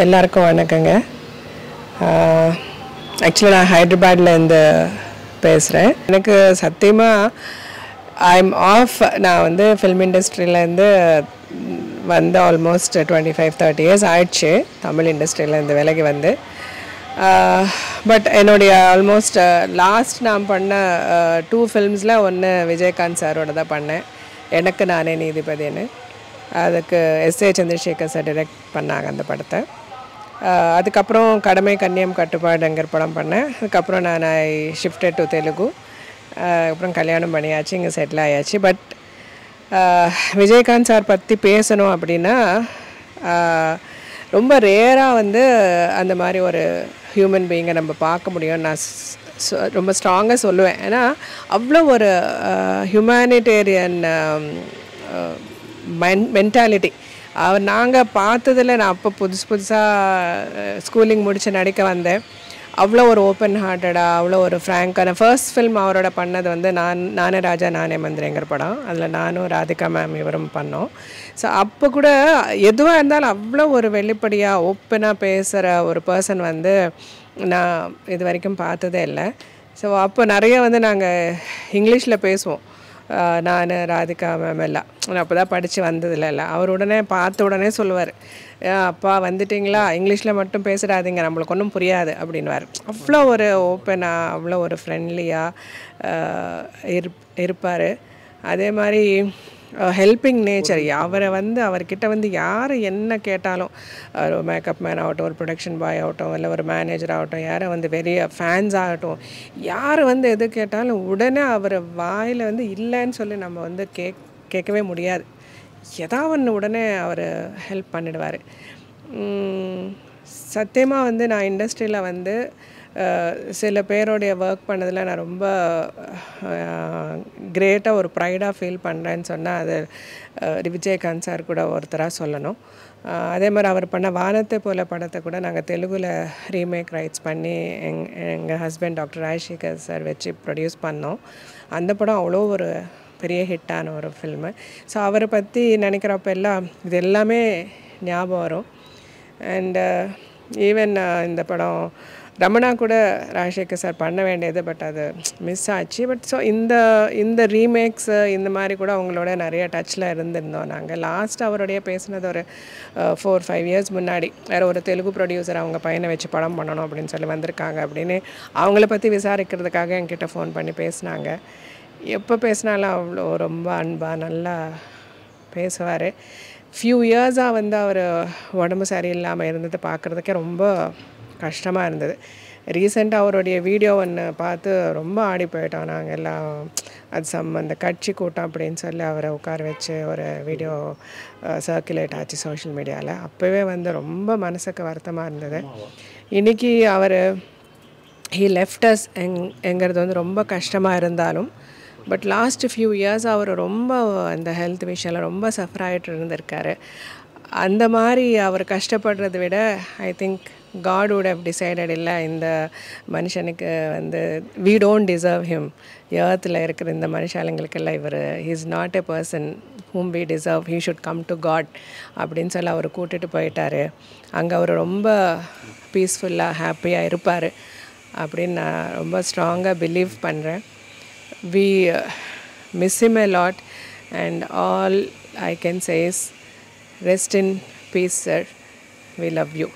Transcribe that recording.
எல்லாருக்கும் வணக்கங்க. ஆக்சுவலாக நான் ஹைதராபாத்லேருந்து பேசுகிறேன். எனக்கு சத்தியமாக ஐம் ஆஃப். நான் வந்து ஃபில்ம் இண்டஸ்ட்ரியிலேருந்து வந்து ஆல்மோஸ்ட் 25-30 இயர்ஸ் ஆயிடுச்சு. தமிழ் இண்டஸ்ட்ரியிலேருந்து விலகி வந்து. பட் என்னுடைய ஆல்மோஸ்ட் லாஸ்ட் நான் பண்ண 2 ஃபில்ம்ஸில் ஒன்று விஜயகாந்த் சாரோட தான் பண்ணேன். எனக்கு நானே நீதிபதின்னு. அதுக்கு எஸ்ஏ சந்திரசேகர் சார் டைரக்ட் பண்ணாங்க அந்த படத்தை. அதுக்கப்புறம் கடமை கண்ணியம் கட்டுப்பாடுங்கிற படம் பண்ணேன். அதுக்கப்புறம் நான் ஷிஃப்டட் டு தெலுங்கு. அப்புறம் கல்யாணம் பண்ணியாச்சு, இங்கே செட்டில் ஆயாச்சு. பட் விஜயகாந்த் சார் பற்றி பேசணும் அப்படின்னா ரொம்ப ரேராக வந்து அந்த மாதிரி ஒரு ஹியூமன் பீயிங்கை நம்ம பார்க்க முடியும். நான் ரொம்ப ஸ்ட்ராங்காக சொல்லுவேன். ஏன்னா அவ்வளோ ஒரு ஹியூமனிடேரியன் மென்டாலிட்டி அவர் நாங்கள் பார்த்ததில். நான் அப்போ புதுசாக ஸ்கூலிங் முடித்து நடிக்க வந்தேன். அவ்வளோ ஒரு ஓப்பன் ஹார்ட்டடாக, அவ்வளோ ஒரு ஃப்ராங்கான ஃபர்ஸ்ட் ஃபில்ம் அவரோட பண்ணது வந்து நானே ராஜா நானே மந்திரிங்கிற படம். அதில் நானும் ராதிகா மேம் இவரும் பண்ணோம். ஸோ அப்போ கூட எதுவாக இருந்தாலும் அவ்வளோ ஒரு வெளிப்படையாக ஓப்பனாக பேசுகிற ஒரு பர்சன் வந்து நான் இது வரைக்கும் பார்த்ததே இல்லை. ஸோ அப்போ நிறைய வந்து நாங்கள் இங்கிலீஷில் பேசுவோம். நான் ராதிகா மேம் எல்லாம் நான் அப்போ தான் படித்து வந்ததில்ல. அவர் உடனே பார்த்த உடனே சொல்லுவார், அப்பா வந்துட்டிங்களா, இங்கிலீஷில் மட்டும் பேசுகிறாதீங்க, நம்மளுக்கு ஒன்றும் புரியாது அப்படின்வார். அவ்வளோ ஒரு ஓப்பனாக, அவ்வளோ ஒரு ஃப்ரெண்ட்லியாக இருப்பார். அதே மாதிரி ஹெல்பிங் நேச்சர். அவரை வந்து அவர்கிட்ட வந்து யார் என்ன கேட்டாலும், ஒரு மேக்கப் மேன் ஆகட்டும், ஒரு ப்ரொடக்ஷன் பாய் ஆகட்டும், இல்லை ஒரு மேனேஜர் ஆகட்டும், யாரை வந்து பெரிய ஃபேன்ஸ் ஆகட்டும், யார் வந்து எது கேட்டாலும் உடனே அவர் வாயில் வந்து இல்லைன்னு சொல்லி நம்ம வந்து கேட்கவே முடியாது. ஏதாவது ஒன்று உடனே அவர் ஹெல்ப் பண்ணிடுவார். சத்தியமாக வந்து நான் இண்டஸ்ட்ரியில் வந்து சில பேரோடைய ஒர்க் பண்ணதில் நான் ரொம்ப கிரேட்டாக ஒரு ப்ரைடாக ஃபீல் பண்ணுறேன்னு சொன்னால் அது விஜயகாந்த் சார் கூட ஒருத்தராக சொல்லணும். அதே மாதிரி அவர் பண்ண வானத்தை போல படத்தை கூட நாங்கள் தெலுங்கில் ரீமேக் ரைட்ஸ் பண்ணி எங்கள் ஹஸ்பண்ட் டாக்டர் ராஜசேகர் சார் வச்சு ப்ரொடியூஸ் பண்ணோம். அந்த படம் அவ்வளோ ஒரு பெரிய ஹிட்டான ஒரு ஃபில்மு. ஸோ அவரை பற்றி நினைக்கிறப்ப எல்லாம் இது எல்லாமே ஞாபகம் வரும். அண்டு ஈவன் இந்த படம் ரமணா கூட ராஜசேகர் சார் பண்ண வேண்டியது, பட் அது மிஸ் ஆச்சு. பட் ஸோ இந்த ரீமேக்ஸு இந்த மாதிரி கூட அவங்களோட நிறைய டச்சில் இருந்திருந்தோம். நாங்கள் லாஸ்ட் அவருடைய பேசினது ஒரு 4-5 இயர்ஸ் முன்னாடி. வேறு ஒரு தெலுங்கு ப்ரொடியூசர் அவங்க பையனை வச்சு படம் பண்ணணும் அப்படின்னு சொல்லி வந்திருக்காங்க அப்படின்னு அவங்கள பற்றி விசாரிக்கிறதுக்காக என்கிட்ட ஃபோன் பண்ணி பேசினாங்க. எப்போ பேசினாலும் அவ்வளோ ரொம்ப அன்பாக நல்லா பேசுவார். ஃபியூ இயர்ஸாக வந்து அவர் உடம்பு சரியில்லாமல் இருந்தது பார்க்குறதுக்கே ரொம்ப கஷ்டமாக இருந்தது. ரீசெண்டாக அவருடைய வீடியோ ஒன்று பார்த்து ரொம்ப ஆடி போயிட்டோம் நாங்கள் எல்லாம். அது அந்த கட்சி கூட்டம் அப்படின்னு சொல்லி அவரை உட்கார வச்சு ஒரு வீடியோ சர்க்குலேட் ஆச்சு சோஷியல் மீடியாவில். அப்போவே வந்து ரொம்ப மனசுக்கு வருத்தமாக இருந்தது. இன்றைக்கி அவர் ஹீ லெஃப்ட் அஸ் எங்கிறது வந்து ரொம்ப கஷ்டமாக இருந்தாலும், பட் லாஸ்ட் ஃபியூ இயர்ஸ் அவர் ரொம்ப அந்த ஹெல்த் விஷயத்தில் ரொம்ப சஃபர் ஆகிட்டு இருந்திருக்காரு. அந்த மாதிரி அவர் கஷ்டப்படுறத விட I think God would have decided இல்லை, இந்த மனுஷனுக்கு வந்து we don't deserve him. எர்த்தில் இருக்கிற இந்த மனுஷாலங்களுக்கெல்லாம் இவர் he is not a person whom we deserve, he should come to God அப்படின்னு சொல்லி அவர் கூட்டிகிட்டு போயிட்டார். அங்கே அவர் ரொம்ப பீஸ்ஃபுல்லாக ஹாப்பியாக இருப்பார் அப்படின்னு நான் ரொம்ப ஸ்ட்ராங்காக பிலீவ் பண்ணுறேன். We miss him a lot and all I can say is rest in peace sir, we love you.